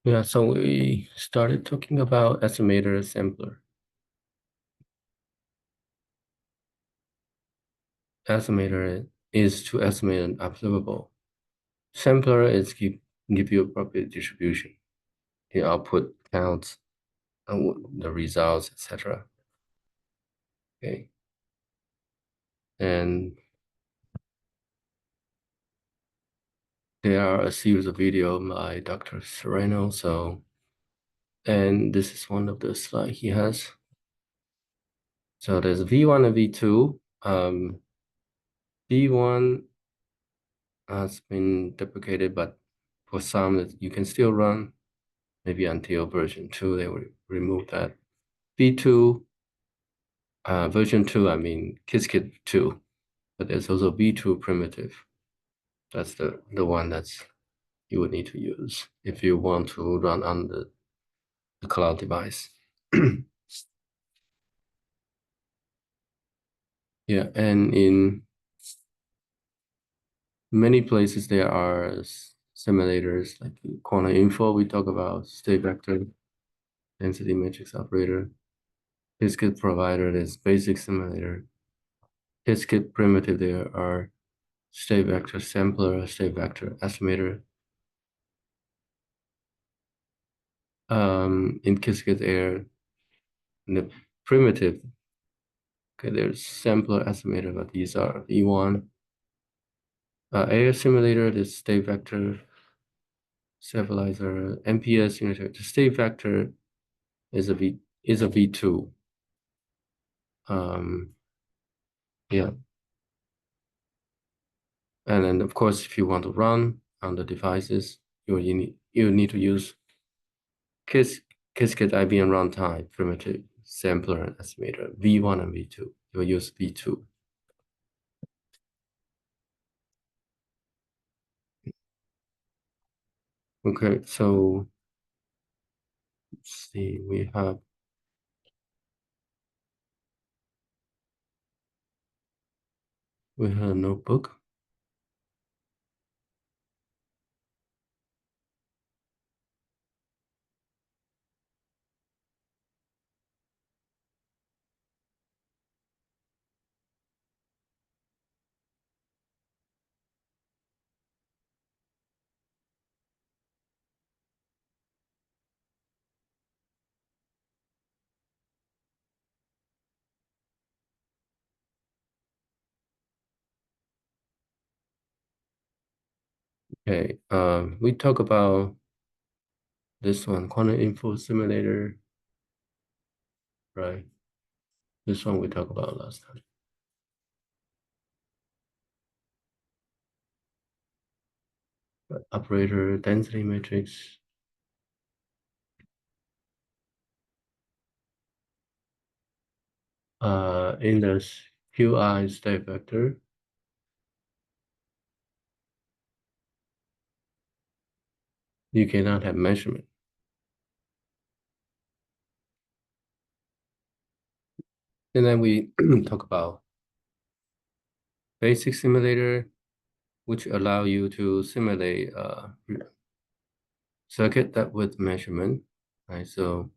Yeah, so we started talking about estimator and sampler. Estimator is to estimate an observable. Sampler is give you a proper distribution. The output counts the results, etc. Okay, and there are a series of video by Dr. Sereno. And this is one of the slides he has. So there's V1 and V2. V1 has been deprecated, but for some, you can still run. Maybe until version 2, they will remove that. V2, version 2, I mean Qiskit 2, but there's also V2 primitive. That's the one that's you would need to use if you want to run on the cloud device. Yeah, and in many places there are simulators like Quantum Info. We talk about state vector, density matrix operator. Qiskit provider is basic simulator. Qiskit primitive, there are state vector sampler, state vector estimator. In Qiskit Air, in the primitive, okay, there's sampler estimator, but these are E1. Air simulator, the state vector stabilizer, MPS unit. The state vector is a V2. Yeah, and then of course, if you want to run on the devices, you need to use Qiskit IBM Runtime primitive sampler and estimator V1 and V2. You will use V2. Okay, so let's see, we have a notebook. Okay, we talk about this one, quantum info simulator, right? This one we talked about last time. Operator density matrix. In the QI state vector, you cannot have measurement. And then we talk about basic simulator, which allow you to simulate a circuit that with measurement, right? So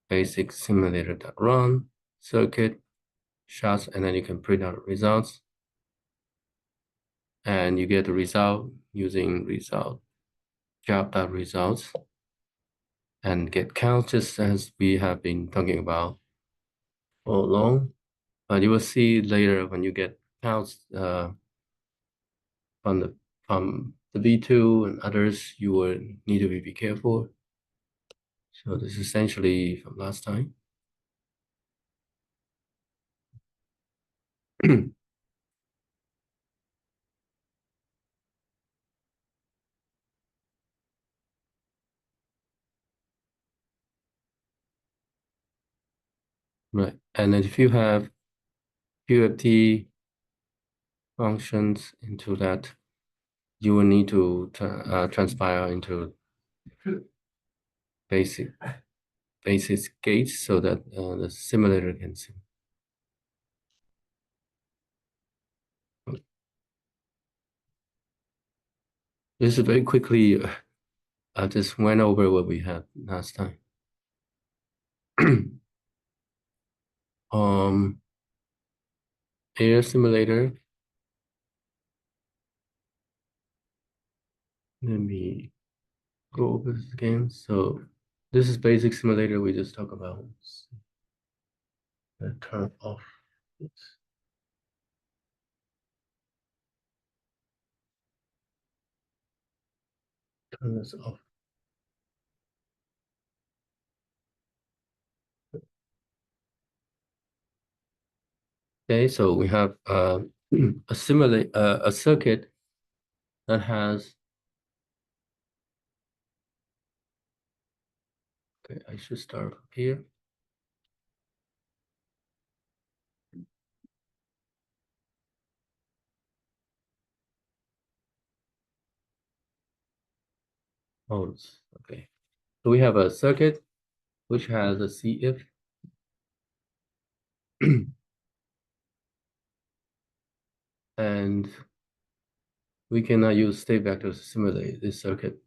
basic simulator that run circuit shots, and then you can print out results, and you get the result using result job.results and get counts, just as we have been talking about all along. But you will see later when you get counts from the V2 and others, you will need to be careful. So this is essentially from last time. Right, and then if you have QFT functions into that, you will need to transpile into basic gates so that the simulator can see. This is very quickly I just went over what we had last time. Um, Air simulator. Let me go over this again. So this is basic simulator we just talked about. Turn off. Oops. Turn this off. Okay, so we have a circuit that has. Okay, I should start here. Oh, okay. So we have a circuit which has a CF. And we cannot use state vectors to simulate this circuit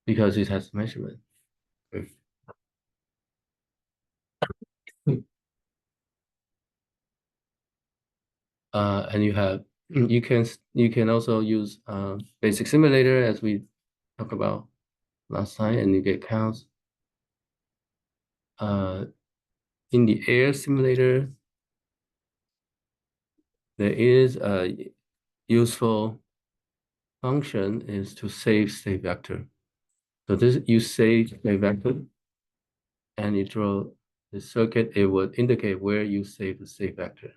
because it has measurement. Okay. And you can also use basic simulator as we talked about last time, and you get counts. In the air simulator, there is a useful function is to save state vector. So this you save state vector, and you draw the circuit. It will indicate where you save the state vector.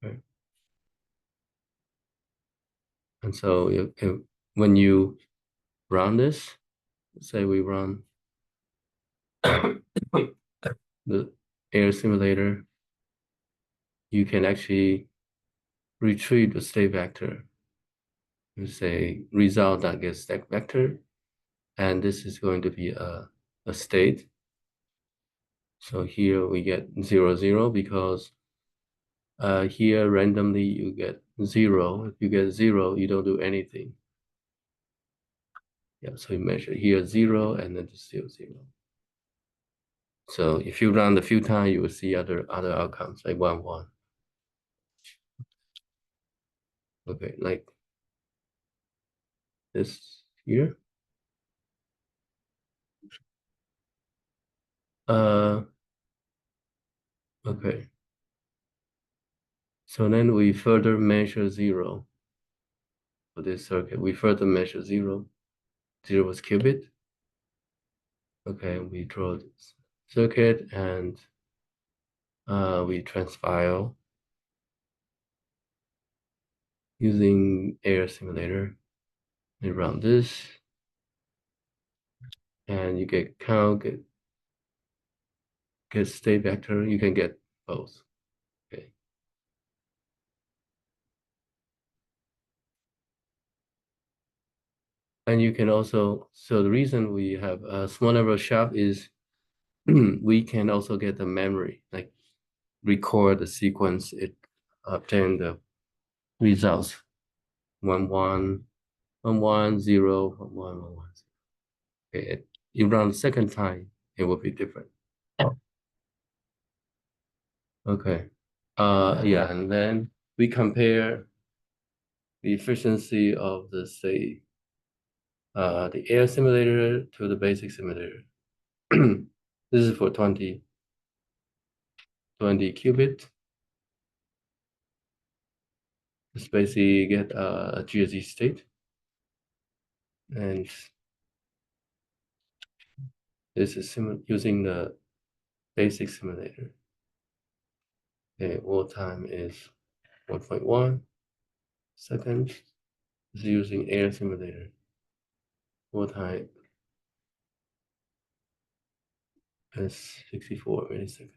Right. And so when you run this, say we run the air simulator, you can actually retrieve the state vector. You say result.get state vector, and this is going to be a state. So here we get 0, 0 because here randomly you get 0. If you get 0, you don't do anything. Yeah, so you measure here 0 and then still 0. So if you run a few times, you will see other outcomes like 1, 1. Okay, like this here. Okay. So then we further measure 0 for this circuit. We further measure 0. 0 is qubit. Okay, we draw this circuit and we transpile using air simulator. We run this, and you get count, get state vector. You can get both. Okay. And you can also, so the reason we have a small number of shaft is we can also get the memory, like record the sequence, it obtain the results. 1, 1, 1, 1, 0, 1, 1, 1, 1. Okay, you run the second time, it will be different. Okay. Yeah, and then we compare the efficiency of the say the air simulator to the basic simulator. This is for 20 qubit. Just basically get a GSE state, and this is using the basic simulator. Okay, wall time is 1.1 seconds. This is using air simulator. Wall time is 64 milliseconds.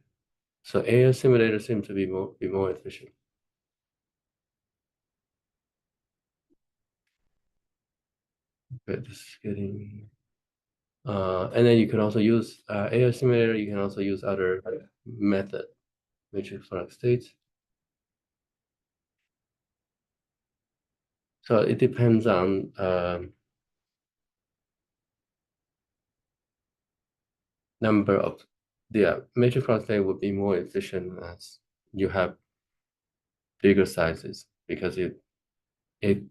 So air simulator seems to be more efficient. Okay, this is getting. And then you can also use air simulator. You can also use other method, matrix product states. So it depends on number of the major cross-layer would be more efficient as you have bigger sizes because it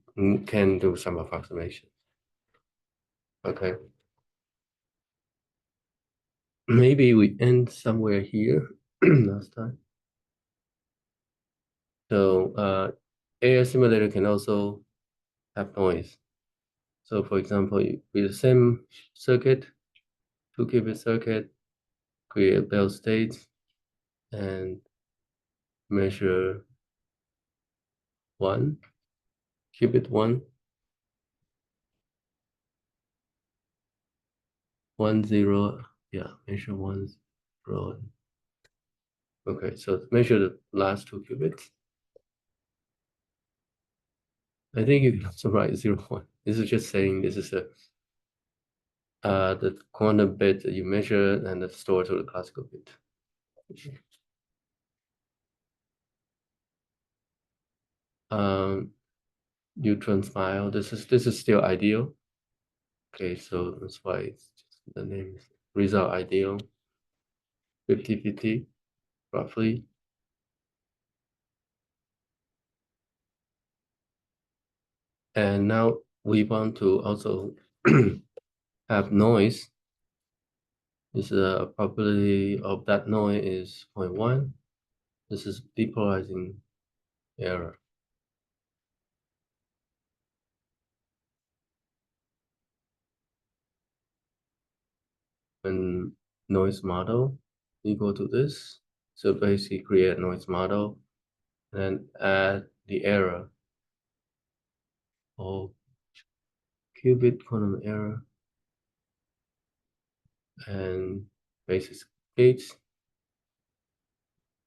can do some approximation. Okay. Maybe we end somewhere here last time. So AI simulator can also have noise. So for example, with the same circuit, 2-qubit circuit, create a Bell state and measure 1, qubit 1, 1, 0. Yeah, measure 1, 0. Okay, so measure the last 2 qubits. I think you can also write 0, 1. This is just saying this is the quantum bit that you measure and it's stored to the classical bit. Neutron smile. This is still ideal. Okay, so that's why it's just the name is result ideal. 50-50 roughly. And now we want to also have noise. This probability of that noise is 0.1. This is depolarizing error. And noise model equal to this. So basically create a noise model and add the error of qubit quantum error and basis gates,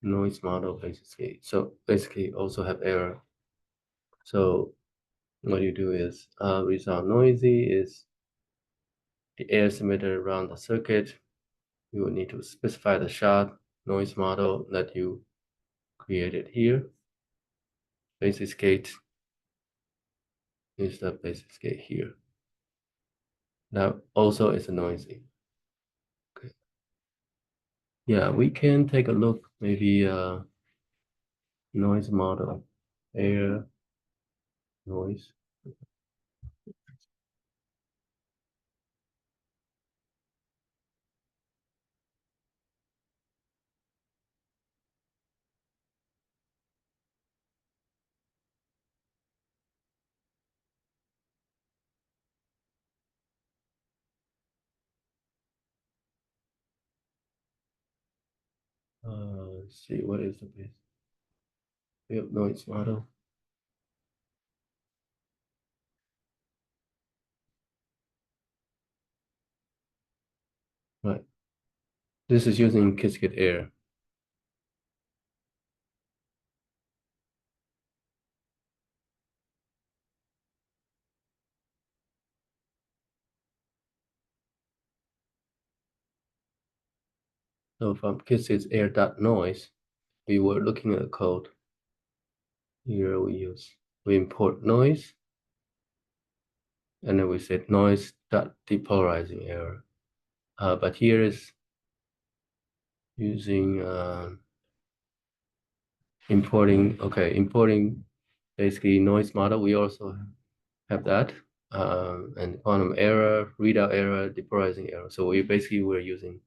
noise model basis gate. So basically also have error. So what you do is result noisy is the air estimator around the circuit. You will need to specify the shot noise model that you created here. Basis gate is the basis gate here. Now also it's noisy. Okay. Yeah, we can take a look, maybe noise model, air noise. Let's see, what is the base field noise model? Right. This is using Qiskit Air. So from Qiskit Air.noise, we were looking at the code. Here we import noise, and then we said noise dot depolarizing error. But here is using importing basically noise model. We also have that, and quantum error, readout error, depolarizing error. So we basically were using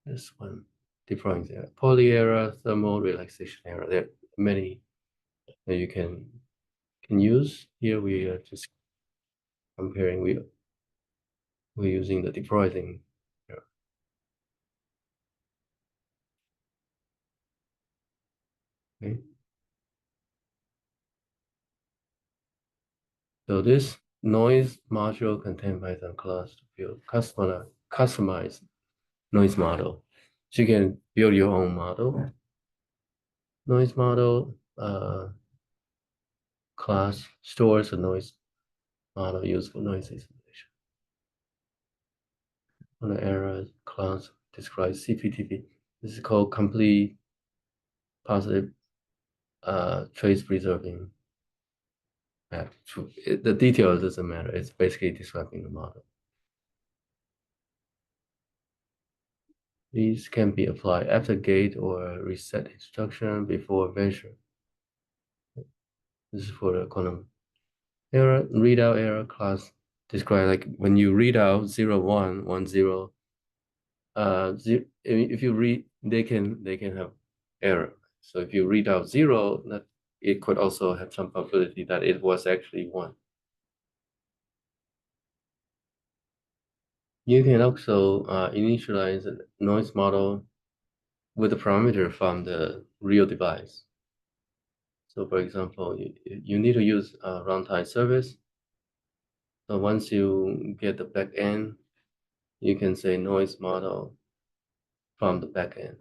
this one, depolarizing error, poly error, thermal relaxation error. There are many that you can use. Here we are just comparing. We're using the depolarizing error. Okay. So this noise module contained Python class to build customized noise model. So you can build your own model. Noise model class stores a noise model used for noise isolation. On the error class describes CPTV. This is called complete positive trace preserving The detail doesn't matter. It's basically describing the model. These can be applied after gate or reset instruction before measure. This is for the quantum error, readout error class. Describe like when you read out 0, 1, 1, 0. If you read, they can have error. So if you read out 0, that it could also have some probability that it was actually 1. You can also initialize a noise model with a parameter from the real device. So for example, you need to use a runtime service. So once you get the backend, you can say noise model from the backend.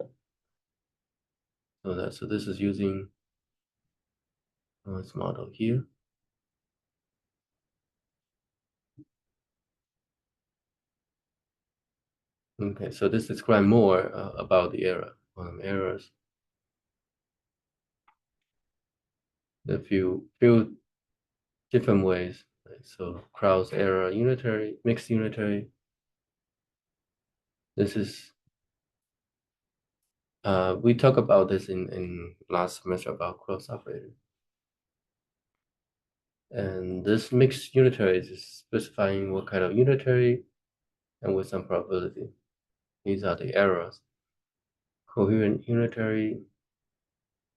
So this is using noise model here. Okay, so this describes more about the error, errors. A few different ways. Right? So Krauss error unitary, mixed unitary. This is we talked about this in last semester about cross operator. And this mixed unitary is specifying what kind of unitary and with some probability. These are the errors. Coherent unitary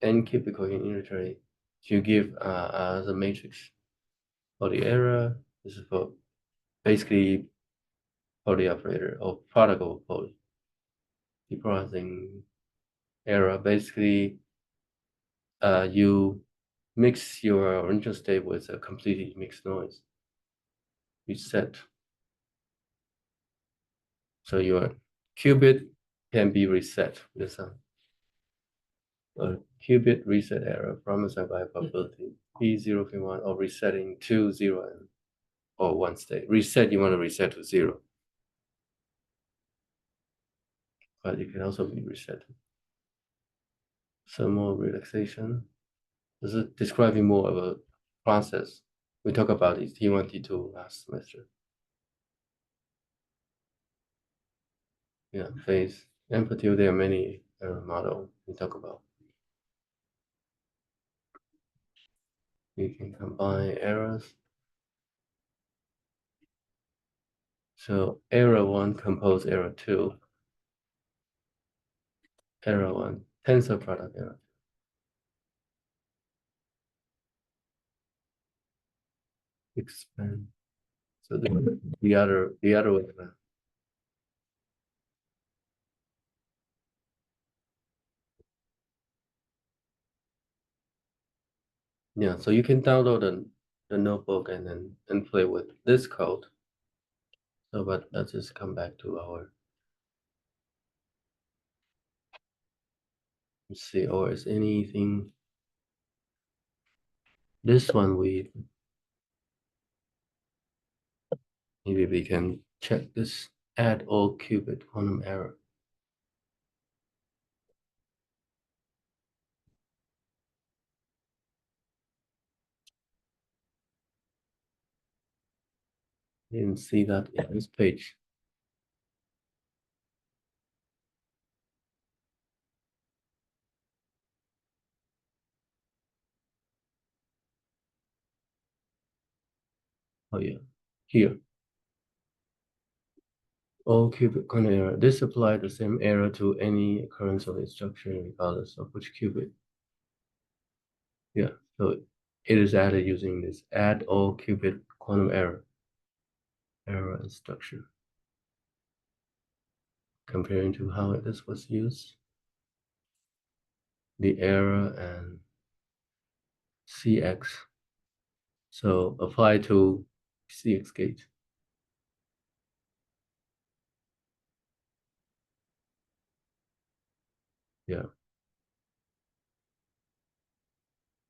and cubic coherent unitary to give as a matrix for the error. This is for basically Pauli operator or product of Pauli. Deprocessing error basically you mix your original state with a completely mixed noise. Reset. So your qubit can be reset with some a qubit reset error promised by probability P0, P1, or resetting to 0 or 1 state. Reset, you want to reset to 0. But it can also be reset. Some more relaxation. This is describing more of a process. We talked about it T1, T2 last semester. Yeah, phase amplitude. There are many error model we talk about. You can combine errors. So error 1 compose error 2. Error 1 tensor product error. Expand. So the other way around. Yeah, so you can download the notebook and play with this code. So, but let's just come back to our. Let's see, or is anything? This one maybe we can check this add all qubit quantum error. You can see that in this page. Oh yeah, here. All qubit quantum error. This apply the same error to any occurrence of instruction regardless of which qubit. Yeah, so it is added using this add all qubit quantum error instruction. Comparing to how this was used, the error and CX. So apply to CX gate. Yeah.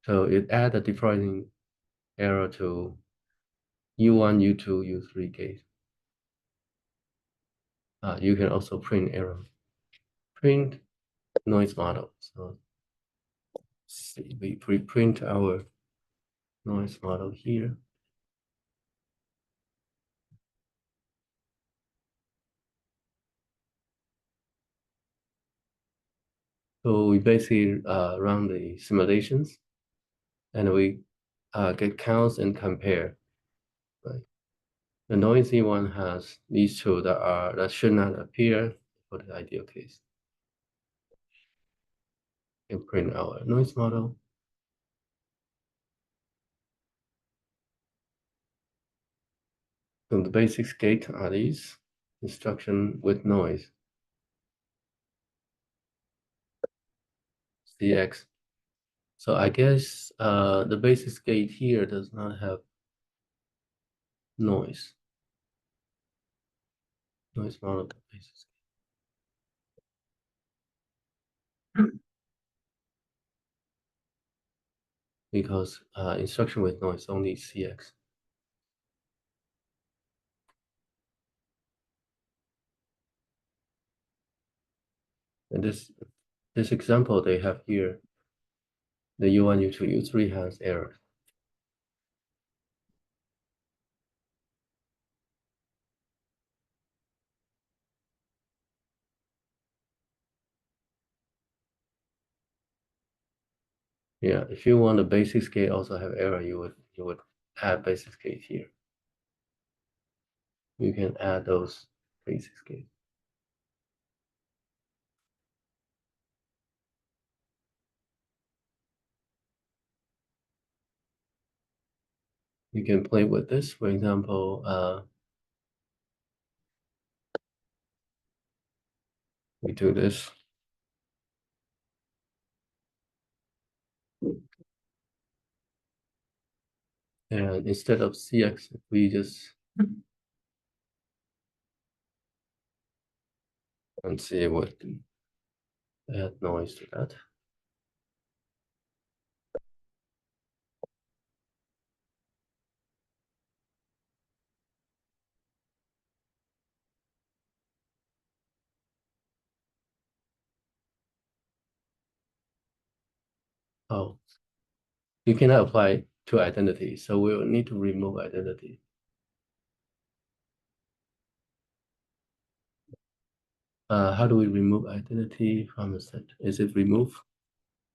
So it add a defining error to U1, U2, U3 gate. You can also print error. Print noise model. So see, we preprint our noise model here. So we basically run the simulations, and we get counts and compare. Right. The noisy one has these two that should not appear for the ideal case. And print our noise model. So the basic gate are these: instruction with noise, CX. So I guess the basic gate here does not have noise. Noise model basis. Because instruction with noise only CX. And this example they have here, the U1, U2, U3 has errors. Yeah, if you want the basic gate also have error, you would add basic gate here. You can add those basic gates. You can play with this. For example, we do this. And instead of CX, we just and see what add noise to that. Oh, you cannot apply to identity, so we will need to remove identity. How do we remove identity from a set? Is it remove?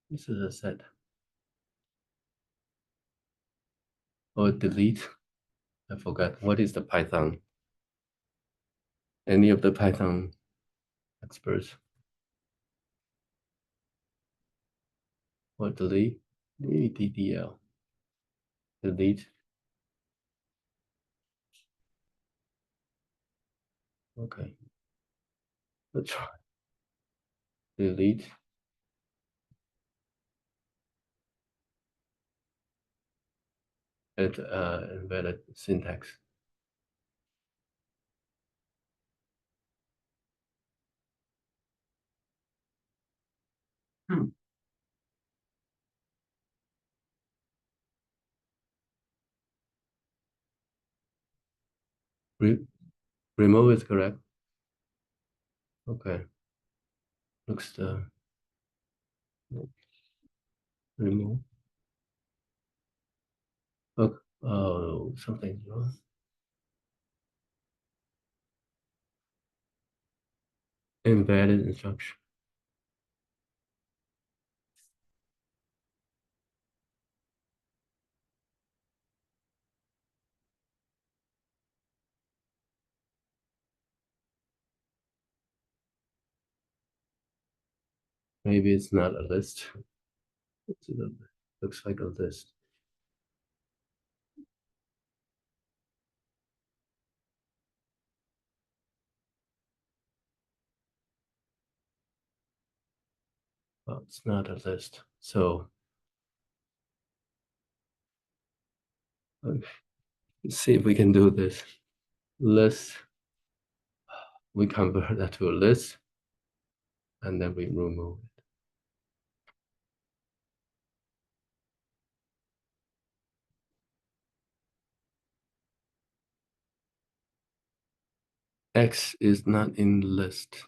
This is a set. Or delete? I forgot. What is the Python? Any of the Python experts? Or delete? DDL. Delete. Okay. Let's try. Delete. Add embedded syntax. Re remove is correct. Okay. Looks the remove. Look, oh, something wrong. Embedded instruction. Maybe it's not a list. Looks like a list. Well, it's not a list. So let's see if we can do this. List. We convert that to a list, and then we remove it. X is not in list.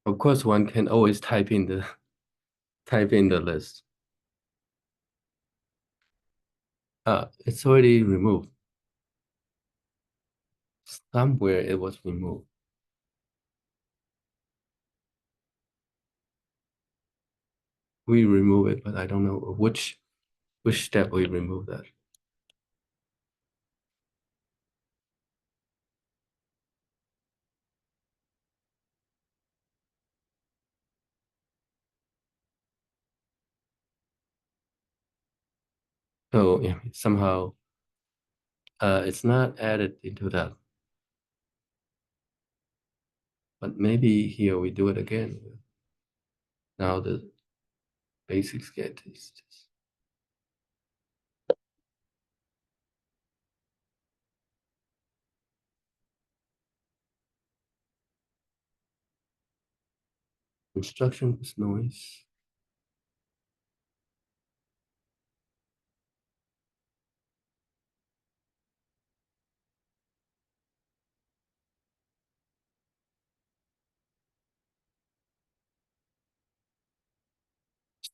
Of course, one can always type in the list. It's already removed. Somewhere it was removed. We remove it, but I don't know which step we remove that. So yeah, somehow it's not added into that. But maybe here we do it again. Now the basics get is instruction with noise.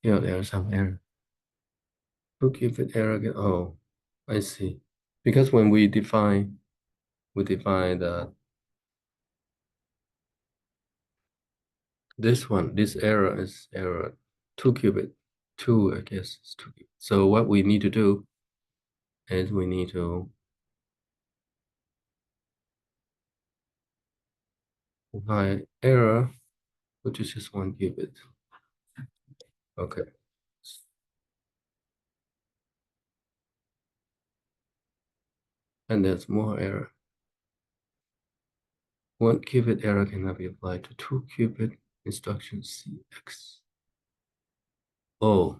Yeah, there's some error. Bookkeeping error again. Oh, I see. Because when we define this error is error 2 qubit. Two, I guess, is 2 qubit. So what we need to do is we need to define error, which is just 1 qubit. Okay. And there's more error. 1 qubit error cannot be applied to 2 qubit instruction CX. Oh,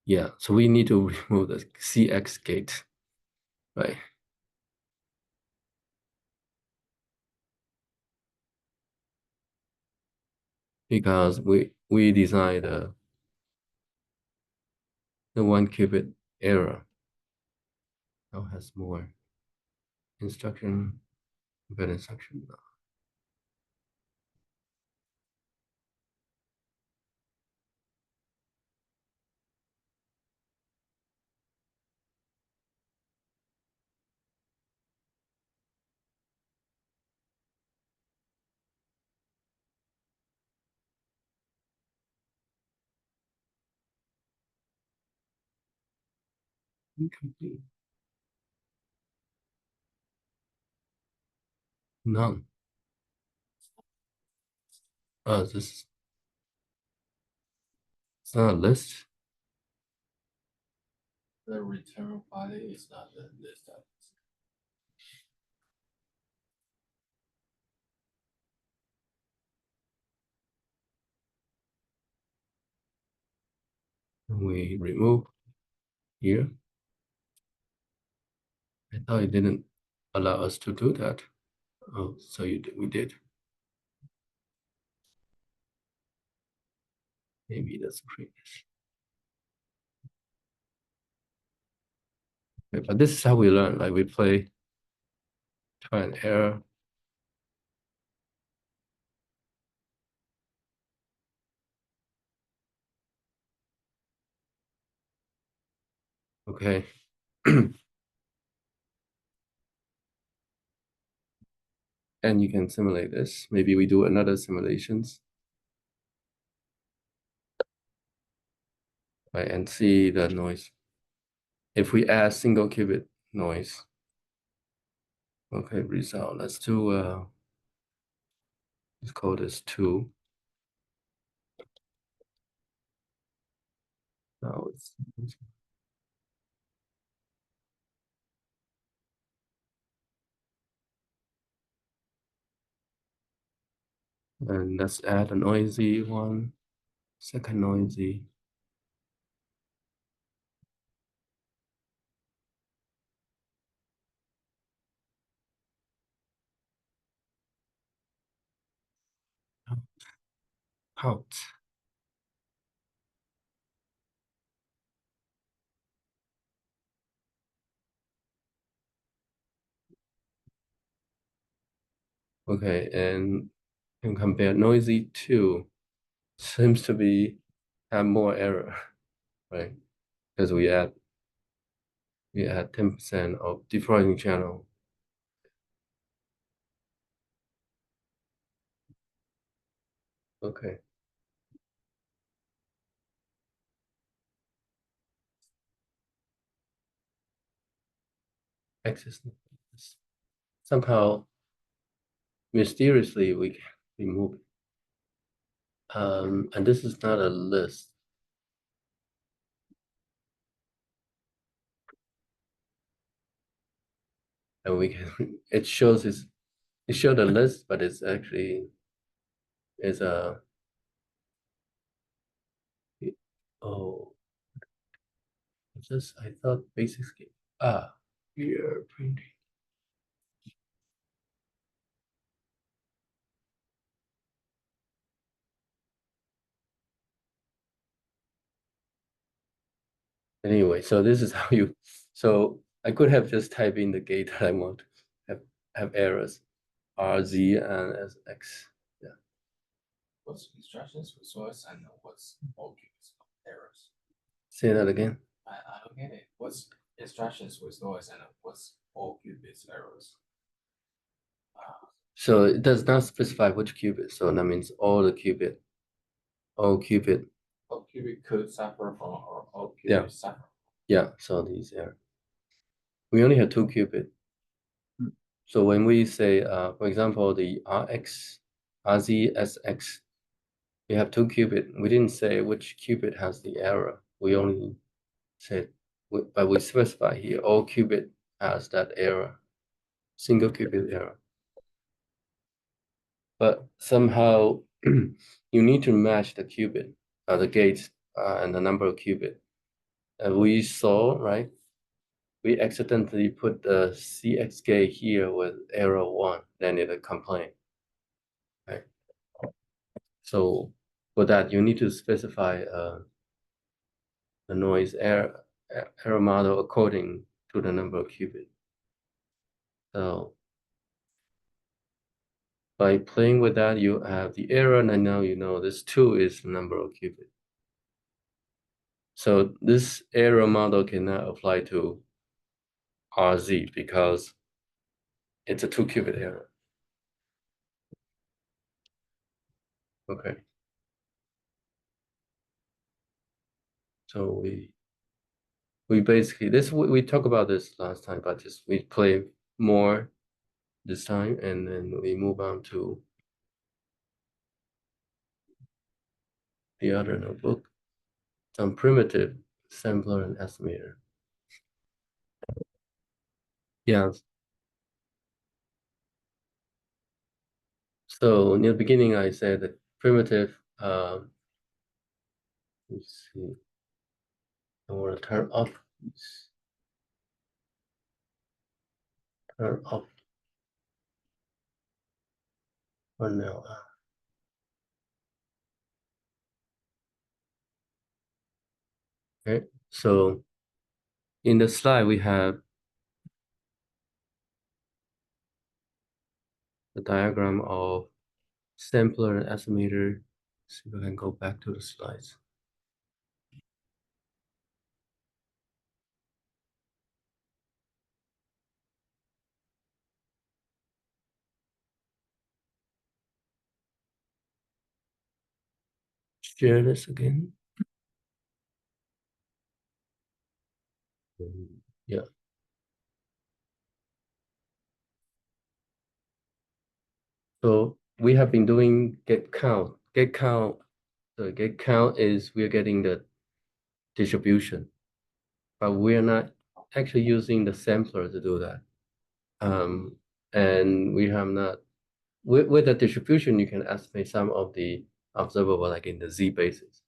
yeah. So we need to remove the CX gate, right? Because we designed the 1 qubit error now has more instruction, but instruction. Incomplete. None. This it's not a list. The return body is not the list. We remove here. I thought it didn't allow us to do that. Oh, so we did. Maybe that's previous. Okay, but this is how we learn. Like we play try and error. Okay. And you can simulate this. Maybe we do another simulations, right, and see the noise. If we add single qubit noise, okay, result. Let's do let's call this 2. Now and let's add a noisy one, second noisy. Out. Okay, and and compare noisy 2 seems to be have more error, right? Because we add 10% of defrogging channel. Okay. Access somehow mysteriously we can remove it. And this is not a list. And we can it shows the list, but it's actually is a oh just I thought basically here printing. Anyway, so this is how you so I could have just typed in the gate that I want to have errors. RZ and SX. Yeah. What's instructions with source and what's objects errors? Say that again. I don't get it. What's instructions with noise and what's all qubits errors? So it does not specify which qubit. So that means all qubit. All qubit. All qubit could suffer from or all qubit Yeah. suffer. Yeah. So these are. We only have 2 qubit. So when we say, for example, the RX, RZ, SX, we have 2 qubit. We didn't say which qubit has the error. We only said, but we specify here all qubit has that error, single qubit error. But somehow you need to match the qubit, the gates, and the number of qubit. And we saw, right? We accidentally put the CX gate here with error 1, then it'll complain, right? So for that, you need to specify the noise error model according to the number of qubit. So by playing with that, you have the error, and now you know this 2 is the number of qubit. So this error model cannot apply to RZ because it's a 2 qubit error. Okay. So we basically we talked about this last time, but just we play more this time, and then we move on to the other notebook, some primitive sampler and estimator. Yeah. So in the beginning, I said that primitive. Let's see. I want to turn off. Turn off for now. Okay. So in the slide, we have the diagram of sampler and estimator. See if I can go back to the slides. Share this again. Yeah. So we have been doing get count. Get count. The get count is we're getting the distribution, but we're not actually using the sampler to do that. And we have not with the distribution, you can estimate some of the observable like in the Z basis.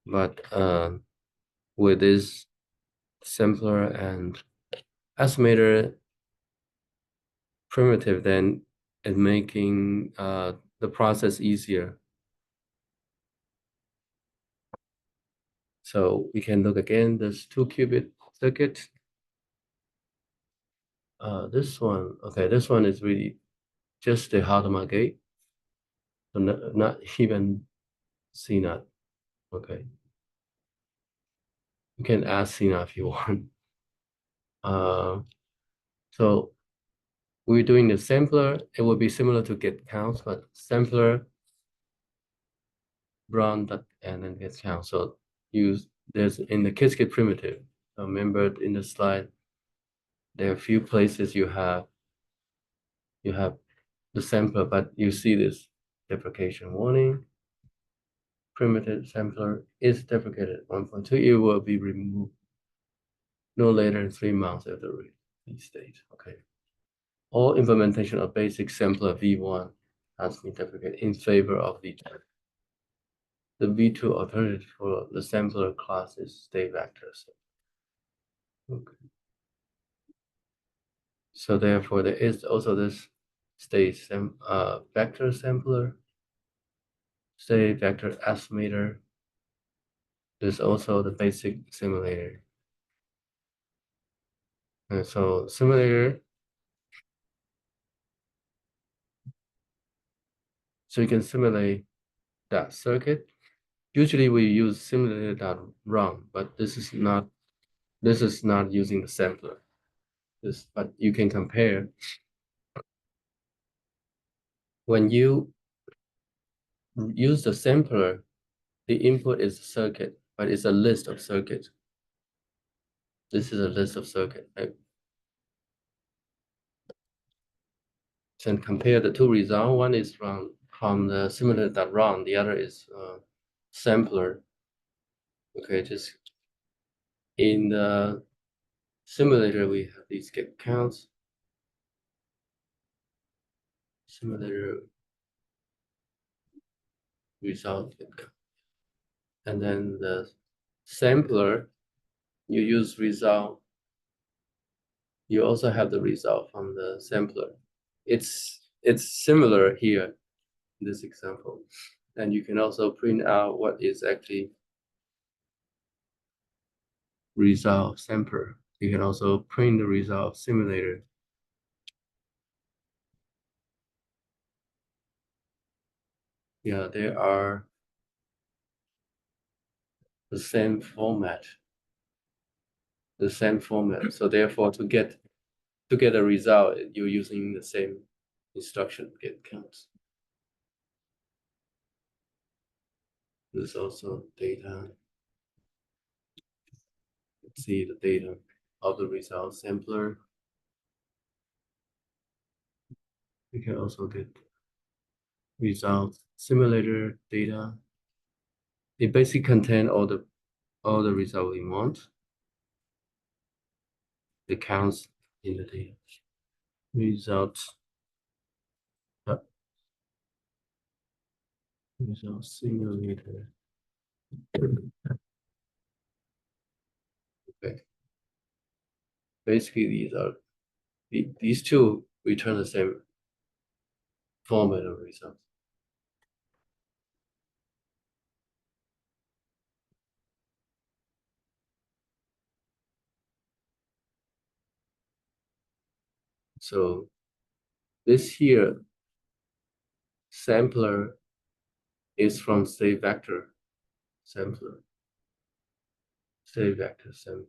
But with this sampler and estimator primitive, then it's making the process easier. So we can look again, this 2 qubit circuit. This one, okay, this one is really just the Hadamard gate. So not even CNOT. Okay. You can add CNOT if you want. So we're doing the sampler. It will be similar to get counts, but sampler run that and then get count. So there's in the Qiskit primitive. Remember in the slide, there are a few places you have the sampler, but you see this deprecation warning. Primitive sampler is deprecated 1.2. It will be removed no later than 3 months after release date. Okay. All implementation of basic sampler V1 has been deprecated in favor of V2. The V2 alternative for the sampler class is state vectors. Okay. So therefore, there is also this state vector sampler, state vector estimator. There's also the basic simulator. And so simulator, so you can simulate that circuit. Usually we use simulator.run, but this is not using the sampler. But you can compare when you use the sampler, the input is circuit, but it's a list of circuits. This is a list of circuit. Right? So compare the two results. One is from the simulator.run, the other is sampler. Okay, just in the simulator we have these get counts. Simulator result get count. And then the sampler, you use result. You also have the result from the sampler. It's similar here in this example. And you can also print out what is actually result sampler. You can also print the result simulator. Yeah, they are the same format. The same format. So therefore, to get a result, you're using the same instruction get counts. There's also data. Let's see the data of the result sampler. You can also get result simulator data. It basically contains all the result we want. The counts in the data. Result result simulator. Okay. Basically, these two return the same format of results. So this here sampler is from state vector sampler. State vector sampler.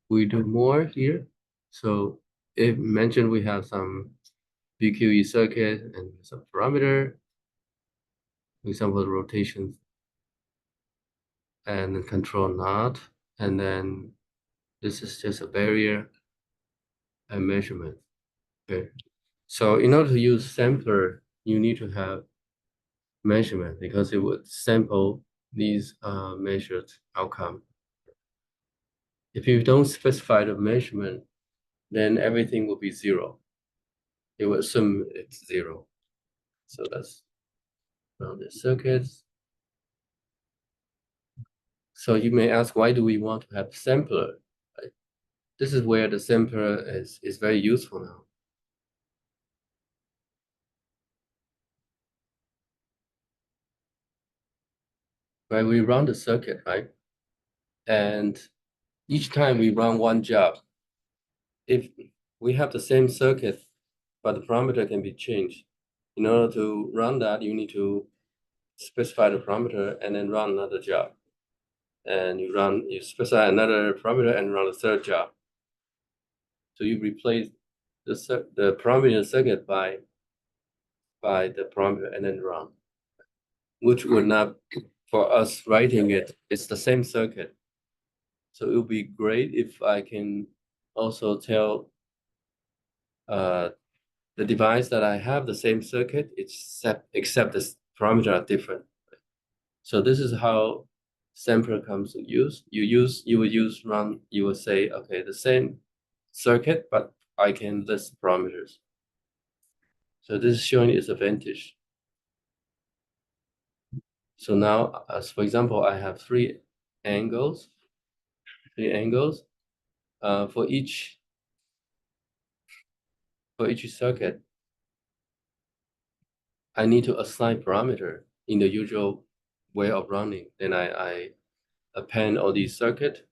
We do more here. So it mentioned we have some BQE circuit and some parameter, for example, rotation and control knot, and then this is just a barrier and measurement. Okay. So in order to use sampler, you need to have measurement because it would sample these measured outcome. If you don't specify the measurement, then everything will be zero. It will assume it's zero. So that's around the circuits. So you may ask, why do we want to have sampler? Right? This is where the sampler is very useful now. Right, we run the circuit, right? And each time we run one job, if we have the same circuit, but the parameter can be changed. In order to run that, you need to specify the parameter and then run another job. And you specify another parameter and run a third job. So you replace the parameter circuit by the parameter and then run, which would not, for us writing it, it's the same circuit. So it would be great if I can also tell the device that I have the same circuit, except the parameters are different. So this is how sampler comes to use. You will use run. You will say, okay, the same circuit, but I can list parameters. So this is showing its advantage. So now, as for example, I have three angles. For each circuit, I need to assign parameter in the usual way of running. Then I append all these circuit.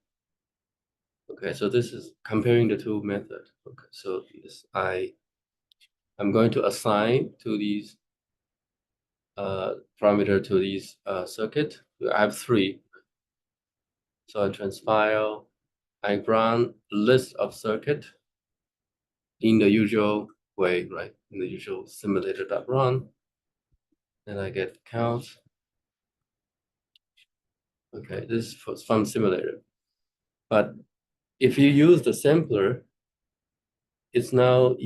Okay, so this is comparing the two methods. Okay, so this I'm going to assign to these parameter to these circuit. I have three. So I transpile, I run list of circuit in the usual way, right? In the usual simulator.run. Then I get count. Okay, this is from simulator. But if you use the sampler, it's now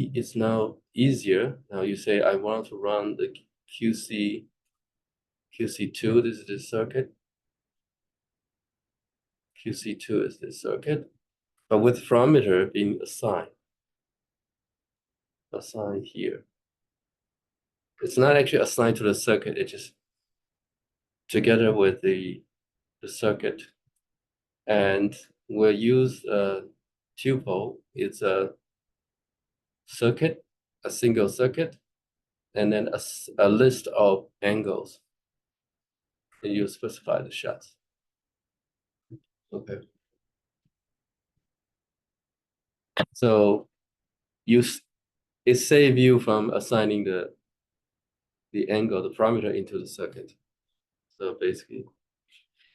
easier. Now you say I want to run the QC2, this is the circuit. QC2 is the circuit, but with parameter being assigned here. It's not actually assigned to the circuit, it's just together with the circuit. And we'll use a tuple. It's a circuit, a single circuit, and then a list of angles. And you specify the shots. Okay. So it saves you from assigning the angle, the parameter into the circuit. So basically,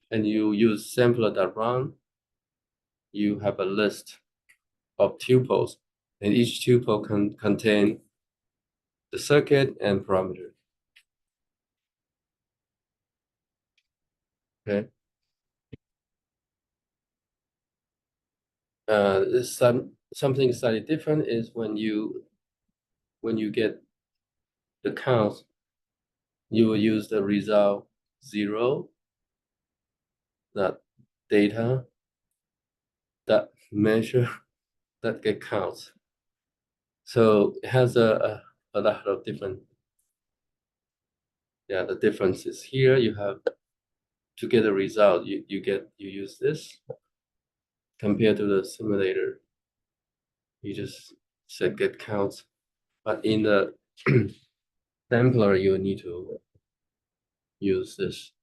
and you use sampler.run, you have a list of tuples, and each tuple can contain the circuit and parameter. Okay. Something slightly different is when you get the counts, you will use the result 0, that data, that measure, that get counts. So it has a lot of different, the difference is here. You have to get a result, you use this compared to the simulator. You just said get counts, but in the sampler, you need to use this.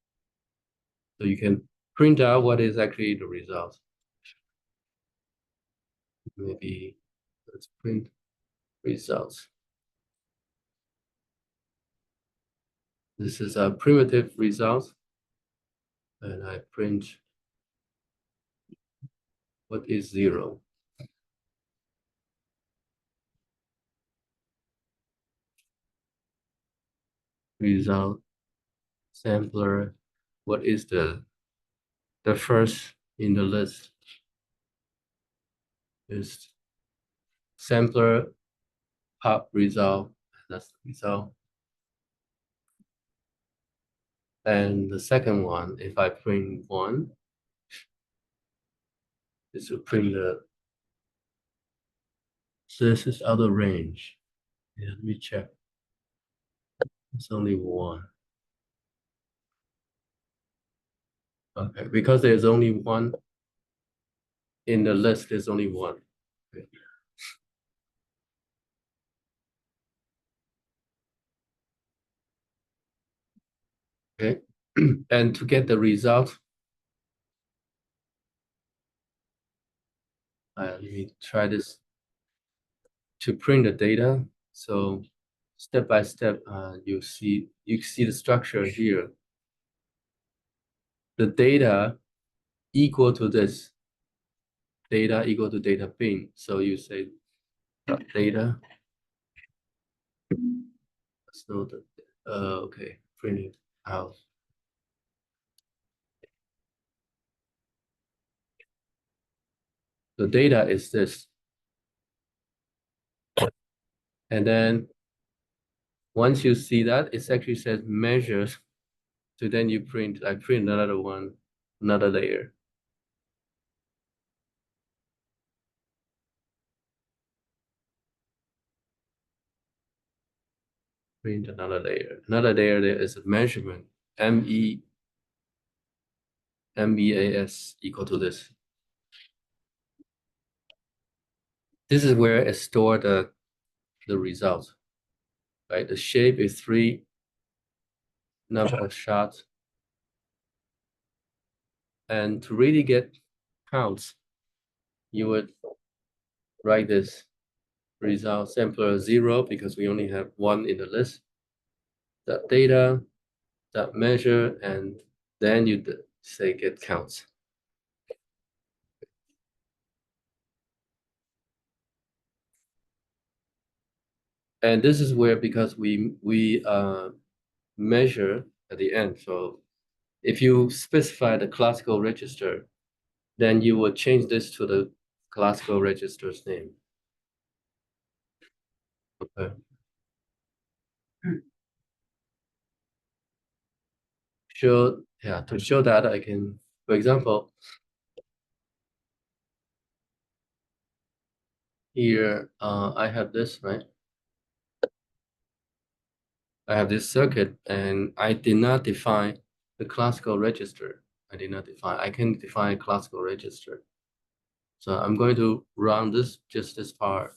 So you can print out what is actually the result. Maybe let's print results. This is a primitive result. And I print what is 0. Result sampler, what is the first in the list is sampler pop result. That's the result. And the second one, if I print 1, this will print so this is out of range. Yeah, let me check. It's only 1. Okay, because there's only 1 in the list, there's only 1. Okay. Okay. And to get the result, Let me try this to print the data. So step by step, you see the structure here. The data equal to this. Data equal to data bin. So you say data. So the okay, printing out. The data is this. And then once you see that, it actually says measures. So then you print, I print another one, another layer. Print another layer. Another layer there is a measurement. MEAS equal to this. This is where it stored the result. Right? The shape is 3 number of shots. And to really get counts, you would write this result sampler 0 because we only have 1 in the list. That data, that measure, and then you say get counts. And this is where, because we measure at the end. So if you specify the classical register, then you would change this to the classical register's name. Okay. To show that I can, for example, here I have this, right? I have this circuit and I did not define the classical register. I can define a classical register. So I'm going to run just this part.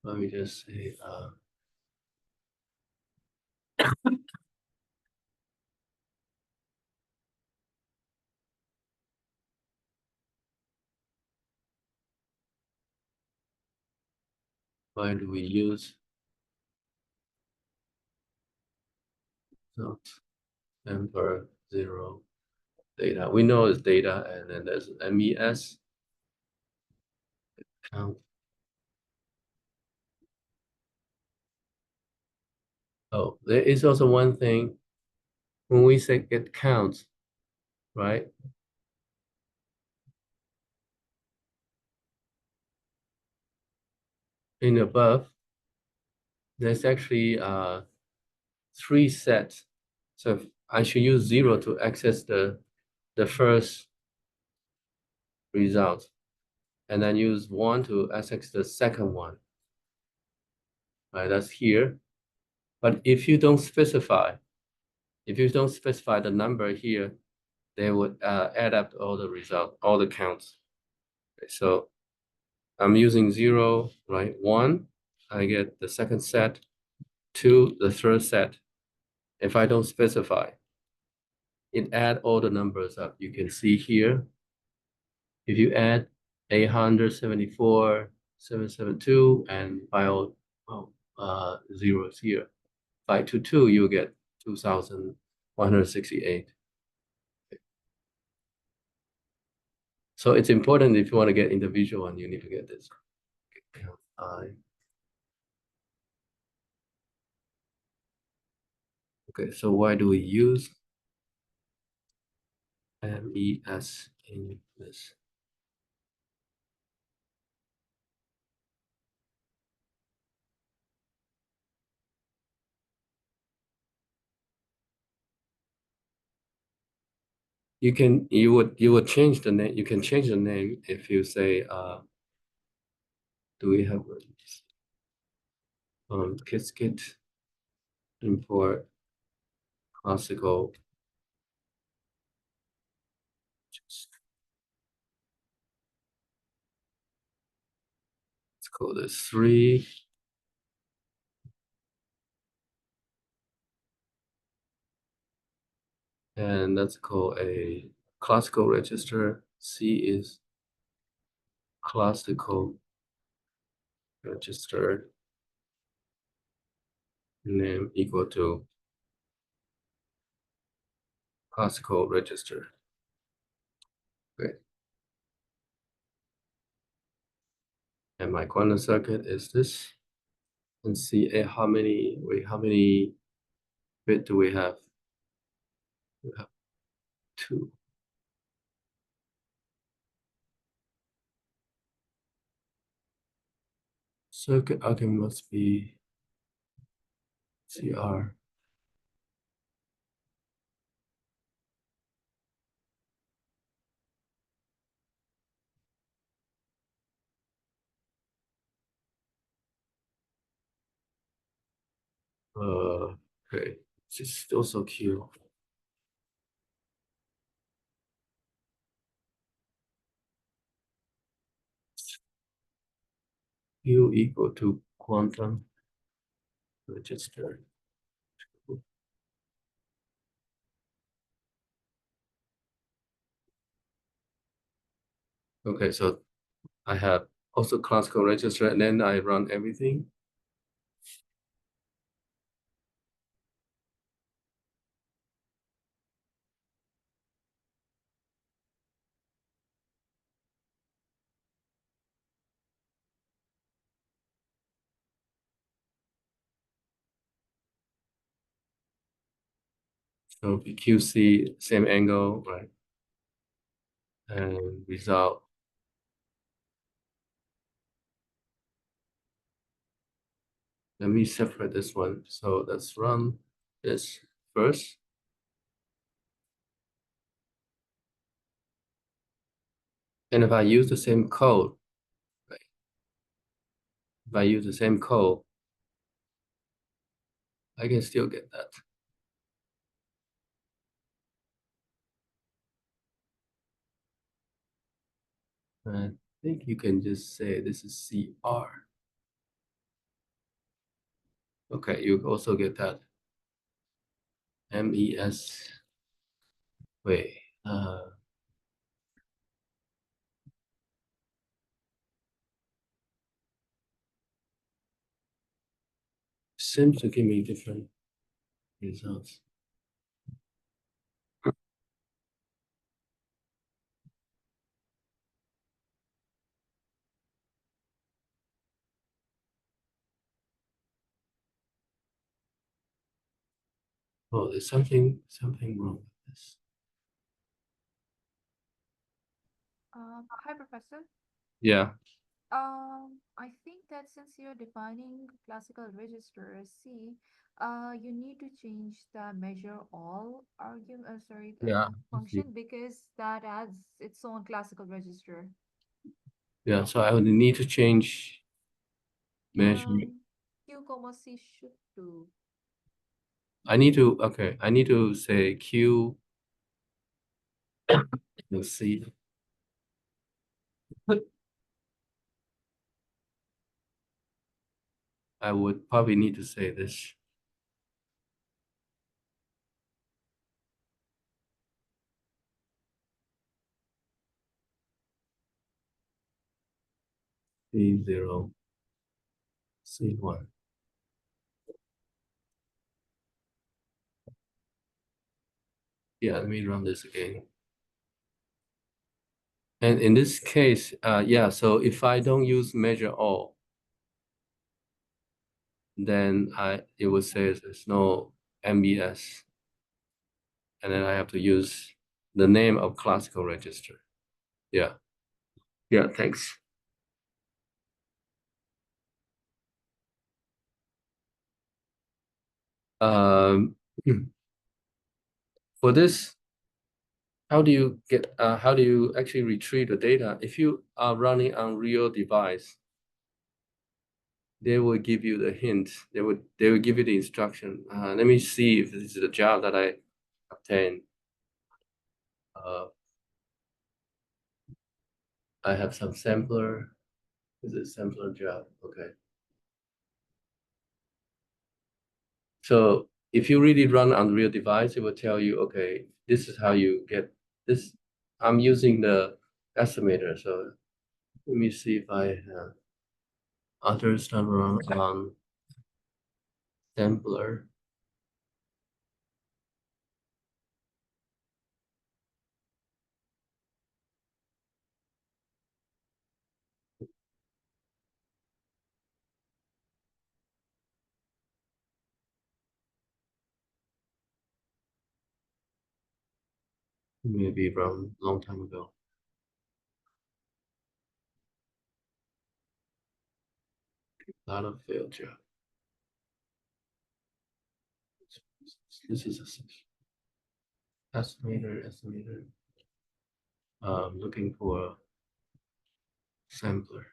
Let me just say, why do we use not number 0 data? We know it's data, and then there's MES count. Oh, there is also one thing when we say get counts, right? In above, there's actually 3 sets. So I should use 0 to access the first result, and then use 1 to access the second one. Right, that's here. But if you don't specify the number here, they would add up all the results, all the counts. Okay, so I'm using 0, right? 1, I get the second set. 2, the third set. If I don't specify, it add all the numbers up. You can see here, if you add 874, 772, and file zeros here, 522, you get 2,168. So it's important if you want to get individual one, you need to get this. Okay, so why do we use MES in this? You would change the name. You can change the name if you say do we have Qiskit import classical. Let's call this 3. And let's call a classical register. C is classical register name equal to classical register. Okay. And my quantum circuit is this. And see how many bit do we have? We have 2. Circuit argument must be CR. Okay. It's also Q. Q equal to quantum register. Okay, so I have also classical register, and then I run everything. So QC, same angle, right? And result. Let me separate this one. So let's run this first. And if I use the same code, right? If I use the same code, I can still get that. I think you can just say this is CR. Okay, you also get that. MES. Wait. Seems to give me different results. Oh, there's something wrong with this. Hi, Professor. Yeah. I think that since you're defining classical register as C, you need to change the measure all argument, Yeah. function because that adds its own classical register. Yeah. So I would need to change measure. Q comma C should do. I need to, okay. I need to say Q. Let's see. I would probably need to say this. C0, C1. Yeah, let me run this again. And in this case, yeah, so if I don't use measure all, then it would say there's no MBS. And then I have to use the name of classical register. Yeah. Yeah, thanks. Um, for this, how do you actually retrieve the data? If you are running on real device, they will give you the hint. They will give you the instruction. Let me see if this is the job that I obtained. I have some sampler. Is it sampler job? Okay. So if you really run on real device, it will tell you, okay, this is how you get this. I'm using the estimator, so let me see if I have other stuff around on sampler. Maybe around long time ago. A lot of failed job. This is a estimator. Looking for a sampler.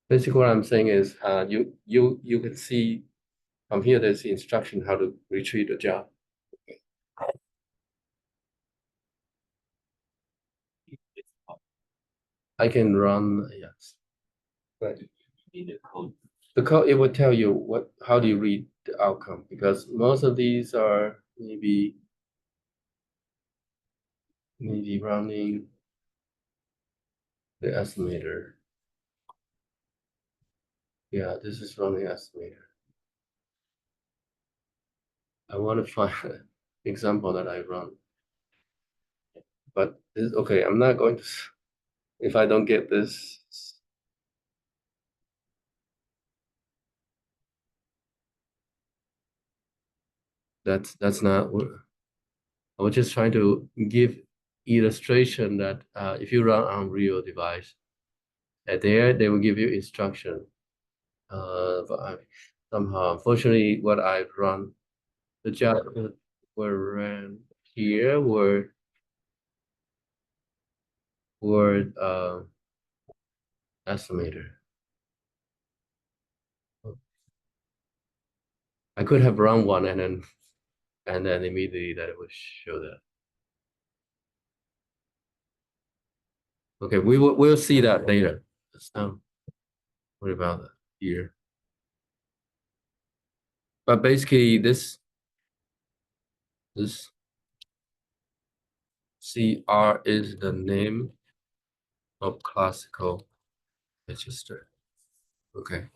Basically, what I'm saying is, you can see from here. There's the instruction how to retrieve the job. I can run, yes. Right. The code, it will tell you how do you read the outcome, because most of these are maybe running the estimator. Yeah, this is running estimator. I want to find an example that I run. But this, okay, I'm not going to, if I don't get this, that's not what I was just trying to give illustration that if you run on real device, there they will give you instruction. But somehow, unfortunately, what I've run, the job that were ran here were estimator. I could have run one and then immediately that it would show that. Okay, we'll see that later. Let's not worry about that here. But basically, this CR is the name of classical register. Okay.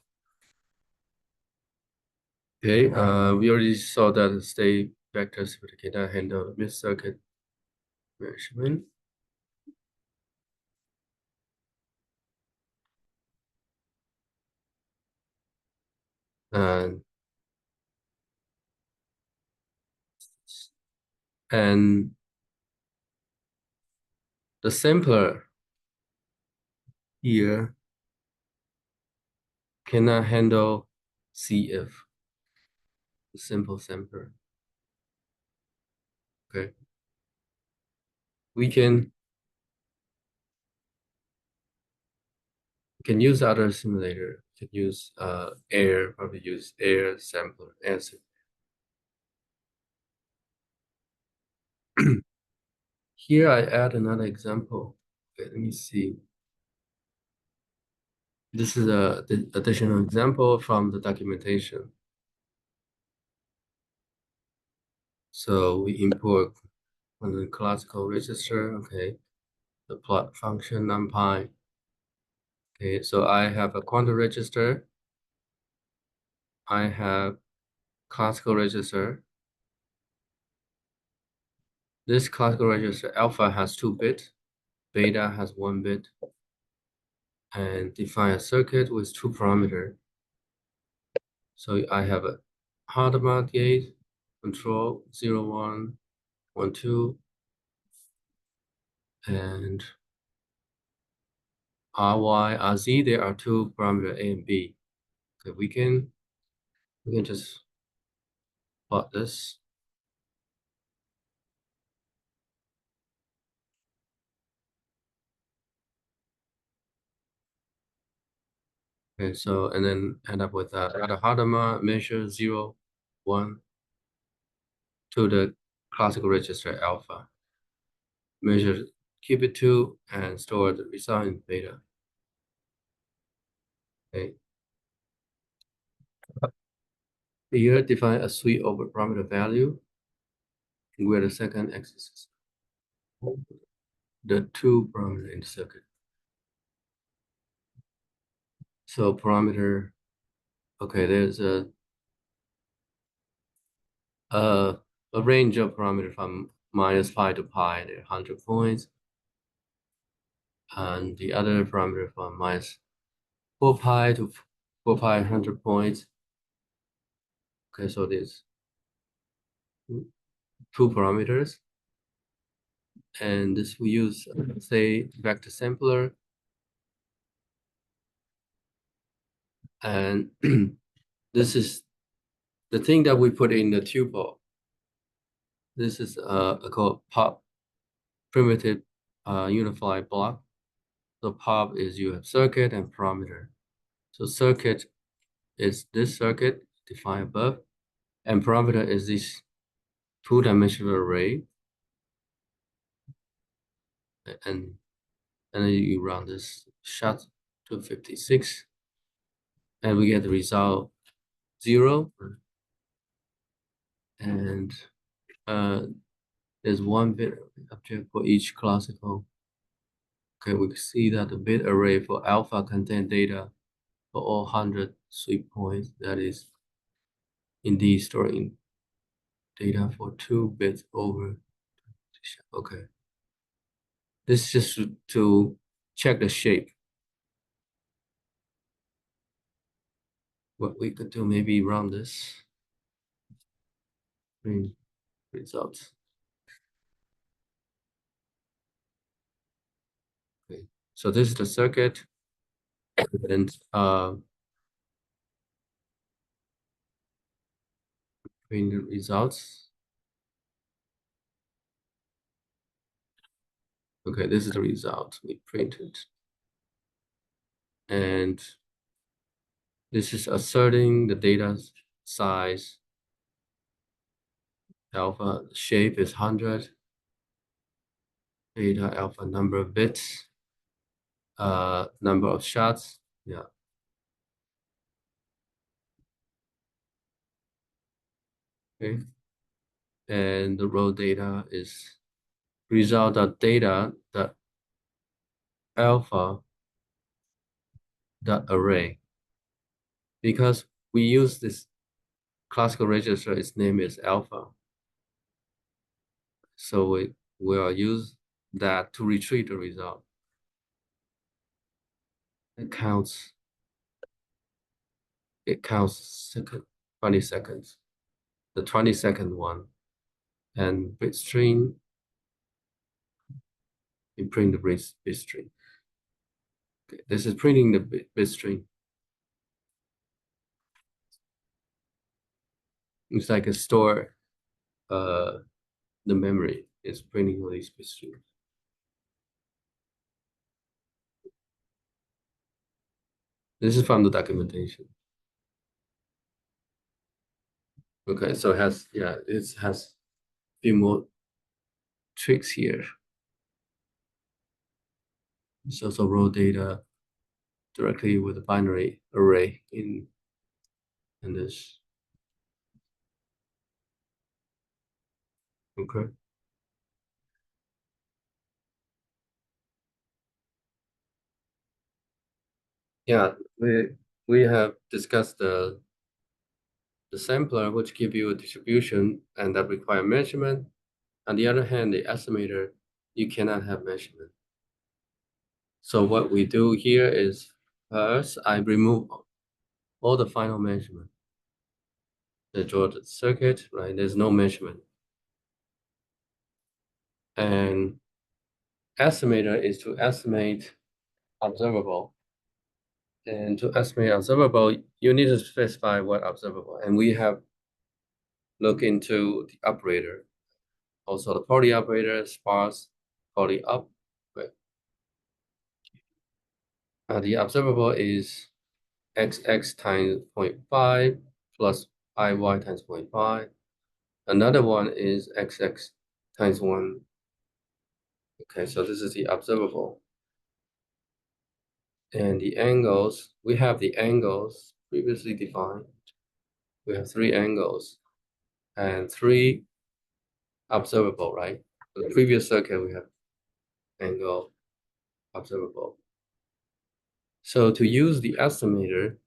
Okay, we already saw that the state vector certificate handle mid circuit measurement. And the sampler here cannot handle CF, the simple sampler. Okay. We can use other simulator. We can use probably use air sampler. Here I add another example. Okay, let me see. This is the additional example from the documentation. So we import on the classical register. Okay, the plot function numpy. Okay, so I have a quantum register. I have classical register. This classical register alpha has 2 bits, beta has 1 bit, and define a circuit with 2 parameters. So I have a Hadamard gate, control 0, 1, 1, 2, and RY, RZ, there are 2 parameters A and B. Okay, we can just plot this. Okay, so and then end up with another Hadamard measure 0, 1 to the classical register alpha. Measure keep it 2 and store the result in beta. Okay. Here, define a sweep over parameter value where the second axis is the two parameter in the circuit. So parameter, okay, there's a range of parameter from -pi to pi, there are 100 points. And the other parameter from -4 pi to 4 pi, 100 points. Okay, so there's two parameters. And this we use, say, vector sampler. And this is the thing that we put in the tuple. This is called pop primitive unified block. So pop is you have circuit and parameter. So circuit is this circuit defined above, and parameter is this two-dimensional array. And then you run this SHA 256, and we get the result 0. And there's one bit object for each classical. Okay, we can see that the bit array for alpha contain data for all 100 sweep points. That is indeed storing data for 2 bits over. Okay, this is just to check the shape. What we could do, maybe run this results. Okay, so this is the circuit, and print the results. Okay, this is the result we printed. And this is asserting the data size. Alpha shape is 100. Beta alpha number of bits. Number of shots. Yeah. Okay. And the raw data is result of data the alpha dot array. Because we use this classical register, its name is alpha. So we will use that to retrieve the result. It counts 20 seconds, the 20-second one. And bit string, we print the bit string. Okay, this is printing the bit string. It's like a store, the memory is printing all these bit strings. This is from the documentation. Okay, so it has, yeah, it has a few more tricks here. It's also raw data directly with the binary array in this. Okay. Yeah, we have discussed the sampler, which give you a distribution and that require measurement. On the other hand, the estimator, you cannot have measurement. So what we do here is first, I remove all the final measurement. I draw the circuit, right? There's no measurement. And estimator is to estimate observable. And to estimate observable, you need to specify what observable. And we have looked into the operator, also the poly operator, sparse, poly up. Right? The observable is xx times 0.5 plus iy times 0.5. Another one is xx times 1. Okay, so this is the observable. And the angles, we have the angles previously defined. we have 3 angles and 3 observable, right? For the previous circuit, we have angle observable. So to use the estimator,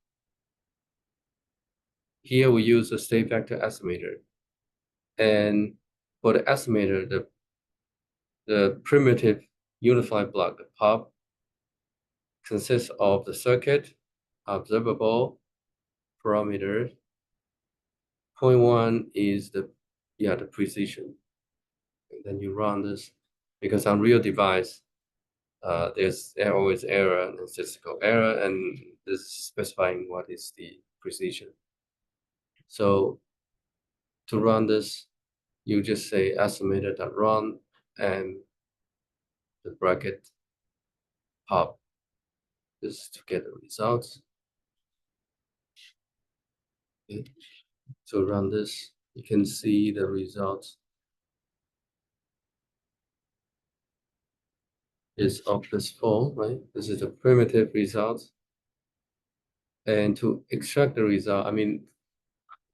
here we use the state vector estimator. And for the estimator, the primitive unified block, the POP, consists of the circuit, observable, parameter. Point 1 is the precision. And then you run this, because on real device, there's always error and statistical error, and this is specifying what is the precision. So to run this, you just say estimator.run and the bracket pop. This is to get the results. Okay. So run this, you can see the results is of this form, right? This is the primitive result. And to extract the result, I mean,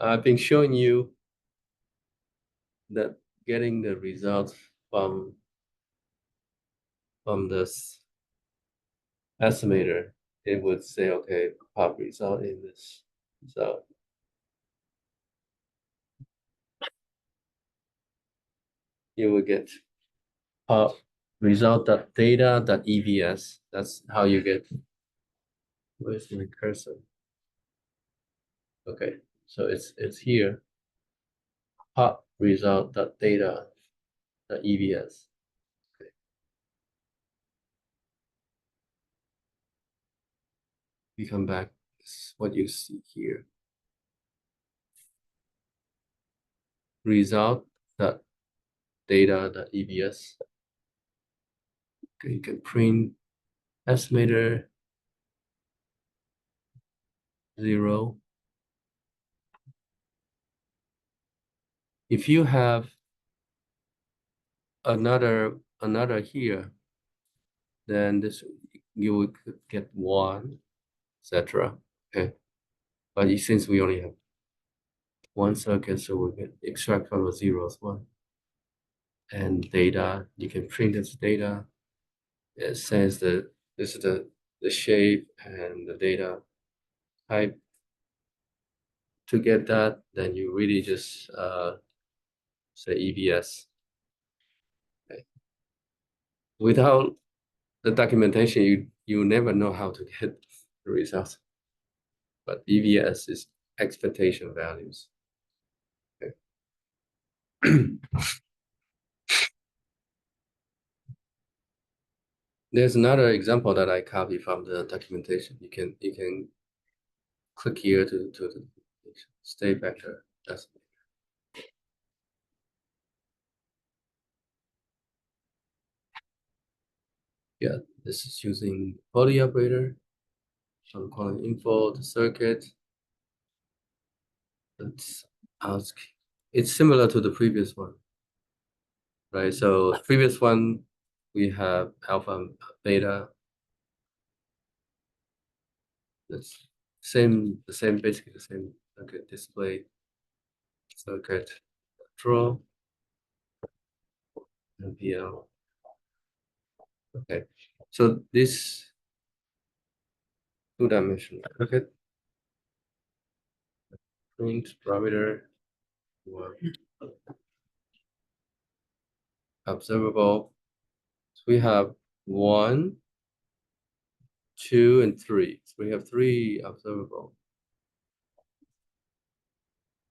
I've been showing you that getting the results from this estimator, it would say, okay, pop result in this result. You will get pop result.data.evs. That's how you get. Where's my cursor? Okay, so it's here. Pop result.data.evs. Okay. We come back. This is what you see here. Result.data.evs. Okay, you can print estimator 0. If you have another here, then this you would get 1, etc. Okay, but since we only have 1 circuit, so we can extract from the zeros 1. And data, you can print this data. It says that this is the shape and the data type. To get that, then you really just say EBS. Okay. Without the documentation, you never know how to get the results. But EBS is expectation values. Okay. There's another example that I copy from the documentation. You can click here to the state vector. That's yeah. This is using poly operator. So I'm calling info the circuit. Let's ask. It's similar to the previous one, right? So previous one we have alpha and beta. That's basically the same circuit display, circuit draw, and PL. Okay, so this 2-dimensional circuit, print parameter, observable. So we have 1, 2, and 3. So we have 3 observable.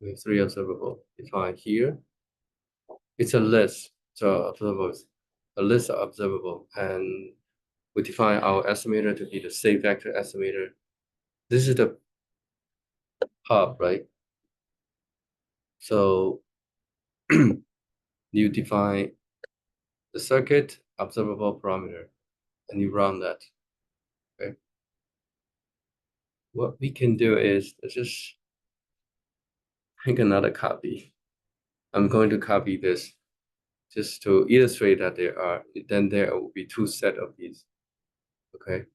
We have 3 observable defined here. It's a list. So observable is a list of observable, and we define our estimator to be the state vector estimator. This is the hub, right? So you define the circuit observable parameter, and you run that. Okay. What we can do is let's just make another copy. I'm going to copy this just to illustrate that there will be 2 sets of these. Okay.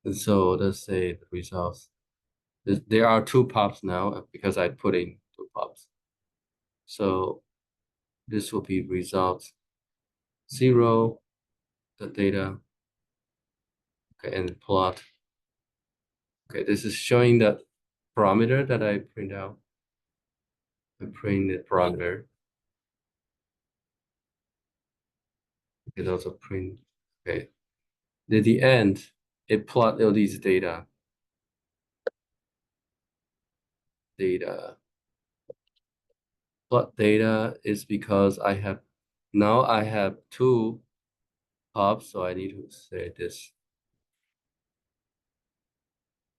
And so let's say the results There are two pops now because I put in two pops. So this will be result 0, the data, okay, and plot. Okay, this is showing the parameter that I print out. I print the parameter. You can also print, okay. At the end, it plot all these data. Plot data is because now I have two pops, so I need to say this.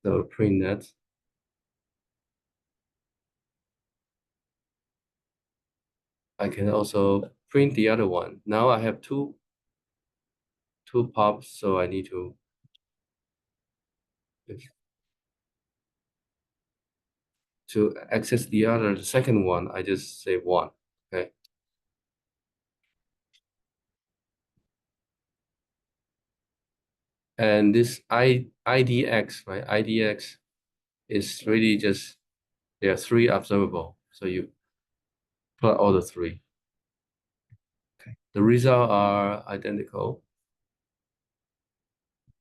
So print that. I can also print the other one. Now I have two pops, so I need to access the second one. I just say 1. Okay. And this IDX, right? IDX is really just there are 3 observable. So you plot all the 3. Okay. The results are identical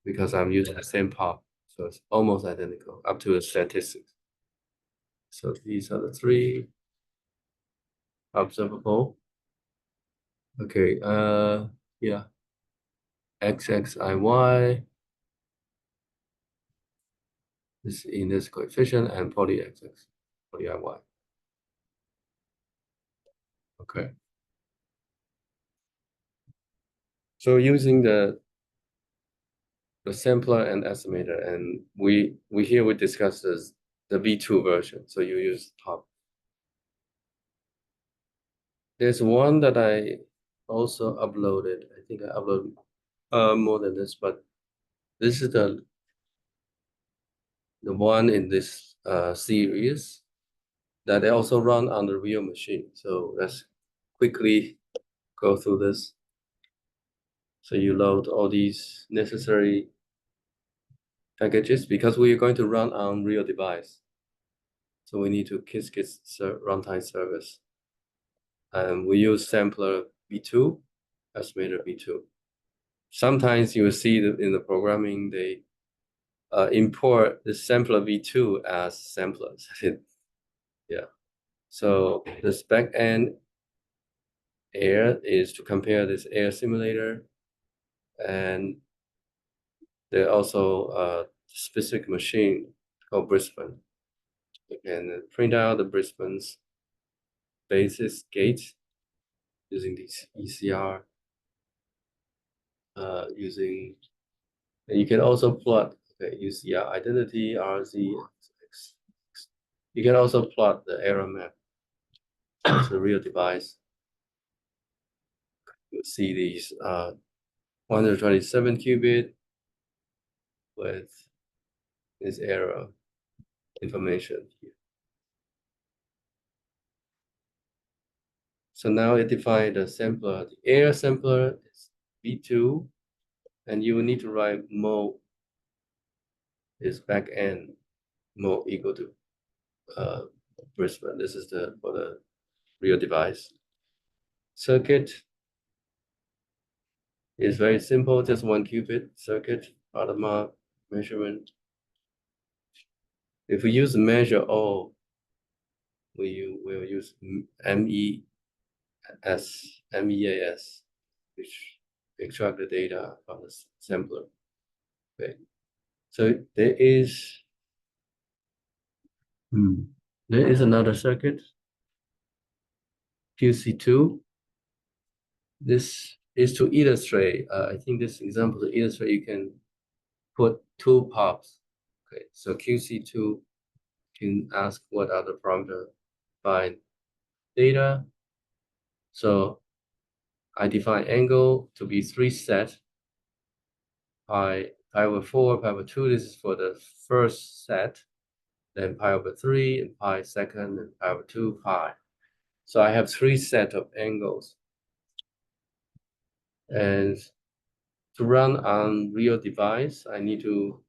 because I'm using the same pop. So it's almost identical up to the statistics. So these are the 3 observable. Okay, yeah. XXIY is in this coefficient and poly XX, poly IY. Okay. So using the sampler and estimator, and we discussed this, the V2 version. So you use top. There's one that I also uploaded. I think I uploaded more than this, but this is the one in this series that I also run on the real machine. So let's quickly go through this. So you load all these necessary packages because we are going to run on real device. So we need to Qiskit runtime service. And we use sampler v2, estimator v2. Sometimes you will see that in the programming, they import the sampler v2 as samplers. Yeah. So this backend air is to compare this air simulator, and there also a specific machine called Brisbane. You can print out the Brisbane's basis gate using these ECR, using, and you can also plot, okay, UCR identity, RZ, X. You can also plot the error map. It's a real device. You'll see these 127 qubit with this error information here. So now it defines the sampler. The air sampler is V2, and you will need to write mode is backend mode equal to Brisbane. This is for the real device. Circuit is very simple, just 1 qubit circuit, bottom up measurement. If we use measure all, we will use MEAS, which extract the data from the sampler. Okay. So there is another circuit, QC2. This is to illustrate. I think this example to illustrate you can put 2 pops. Okay, so QC2 can ask what are the parameters by data. So I define angle to be 3 set. Pi over 4, pi over 2, this is for the first set. Then pi over 3, and pi second, and pi over 2, pi. So I have 3 sets of angles. And to run on real device, I need to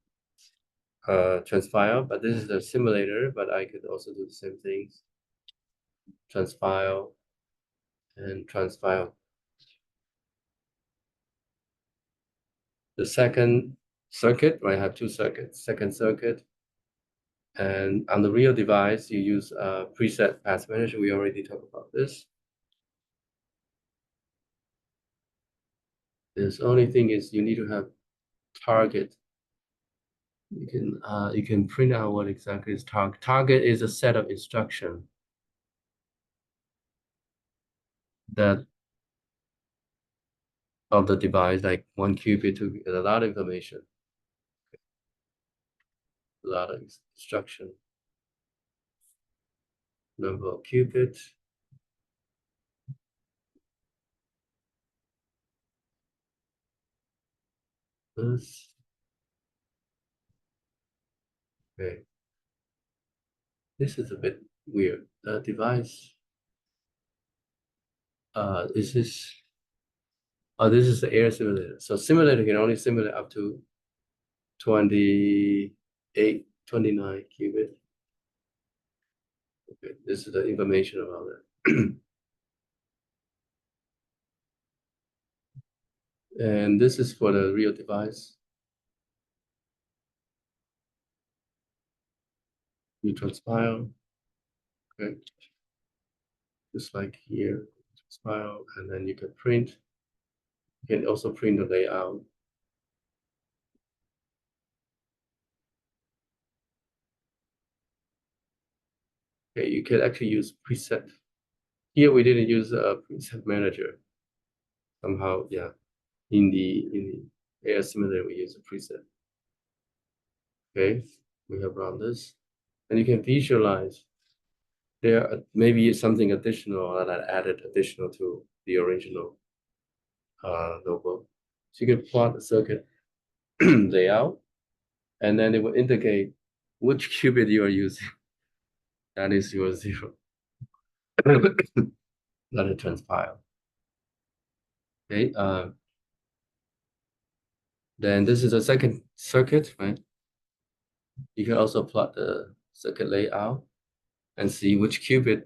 transpile, but this is the simulator, but I could also do the same things. Transpile and transpile. The second circuit, I have two circuits, second circuit. And on the real device, you use a preset path manager. We already talked about this. The only thing is you need to have target. You can print out what exactly is target. Target is a set of instruction that of the device, like 1 qubit to get a lot of information, a lot of instruction. Number of qubits. This. Okay. This is a bit weird. The device. Is this? Oh, this is the air simulator. So simulator can only simulate up to 28, 29 qubit. Okay, this is the information about it. And this is for the real device. You transpile. Okay. Just like here, transpile, and then you can print. You can also print the layout. Okay, you can actually use preset. Here we didn't use a preset manager. Somehow, yeah. In the air simulator, we use a preset. Okay, we have run this, and you can visualize. There may be something additional that I added additional to the original notebook. So you can plot the circuit layout, and then it will indicate which qubit you are using. That is your zero. Let it transpile. Okay. Then this is the second circuit, right? You can also plot the circuit layout and see which qubit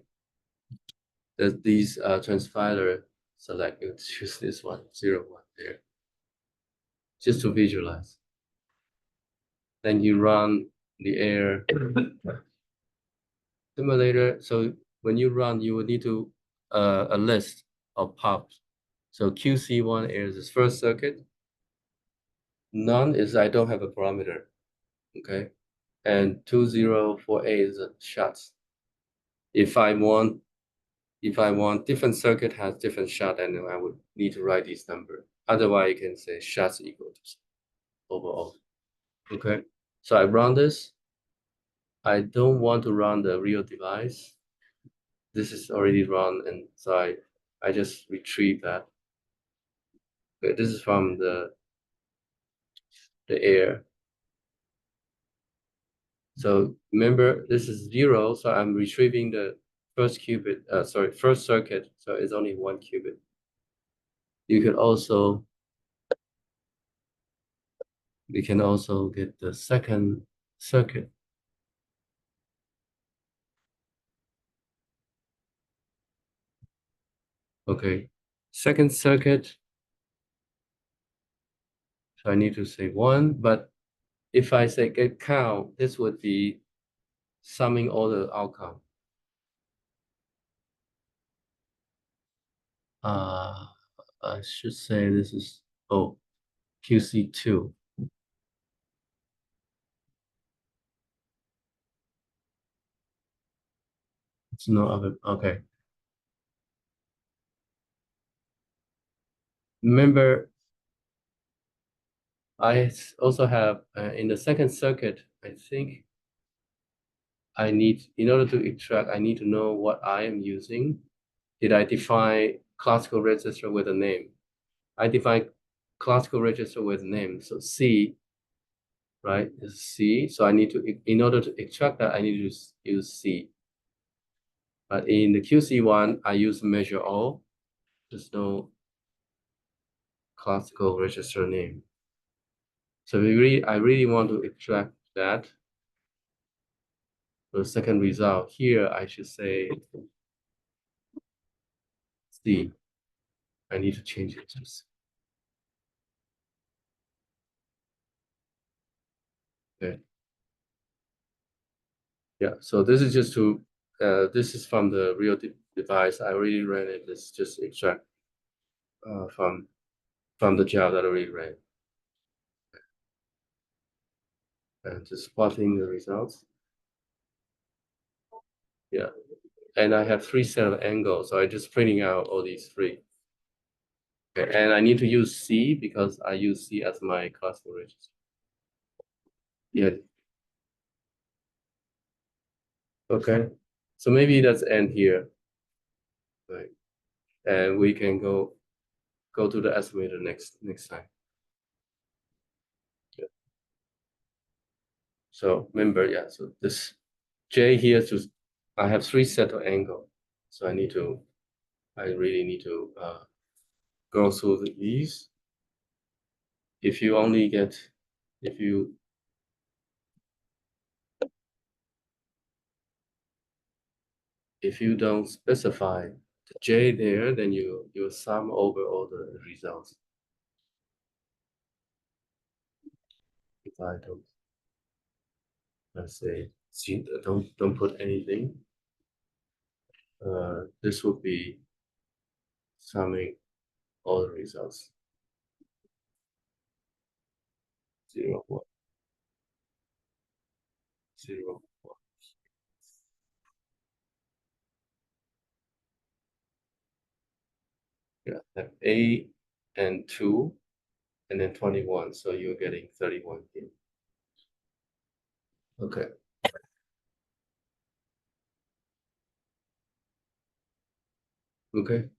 that these transpiler select. You choose this one, 0, 1 there, just to visualize. Then you run the air simulator. So when you run, you will need to a list of pops. So QC1 air is this first circuit. None is I don't have a parameter. Okay. And 2048 is a shots. If I want different circuit has different shot, and I would need to write this number. Otherwise, you can say shots equal to overall. Okay. So I run this. I don't want to run the real device. This is already run, and so I just retrieve that. Okay, this is from the air. So remember, this is 0, so I'm retrieving the first qubit. First circuit. So it's only 1 qubit. You can also get the second circuit. Okay, second circuit. So I need to say 1, but if I say get count, this would be summing all the outcome. I should say this is QC2. It's no other. Okay. Remember, I also have in the second circuit, I think I need, in order to extract, I need to know what I am using. Did I define classical register with a name? I define classical register with name. So C, right, is C. So I need to, in order to extract that, I need to use C. But in the QC1, I use measure O. There's no classical register name. So I really want to extract that. The second result here, I should say C. I need to change it to C. Okay. Yeah, so this is just to, this is from the real device. I already ran it. Let's just extract from the job that I already ran. And just plotting the results. Yeah, and I have 3 set of angles, so I just printing out all these 3. Okay, and I need to use C because I use C as my classical register. Yeah. Okay, so maybe let's end here. Right, and we can go to the estimator next time. Yeah. So remember, yeah. So this J here I have 3 set of angle, so I really need to go through these. If you only get, if you don't specify the J there, then you sum over all the results. If I don't, let's say, see, don't put anything. This would be summing all the results. 0, 1, 0, 1. Yeah, have A and 2, and then 21. So you're getting 31 here. Okay. Okay.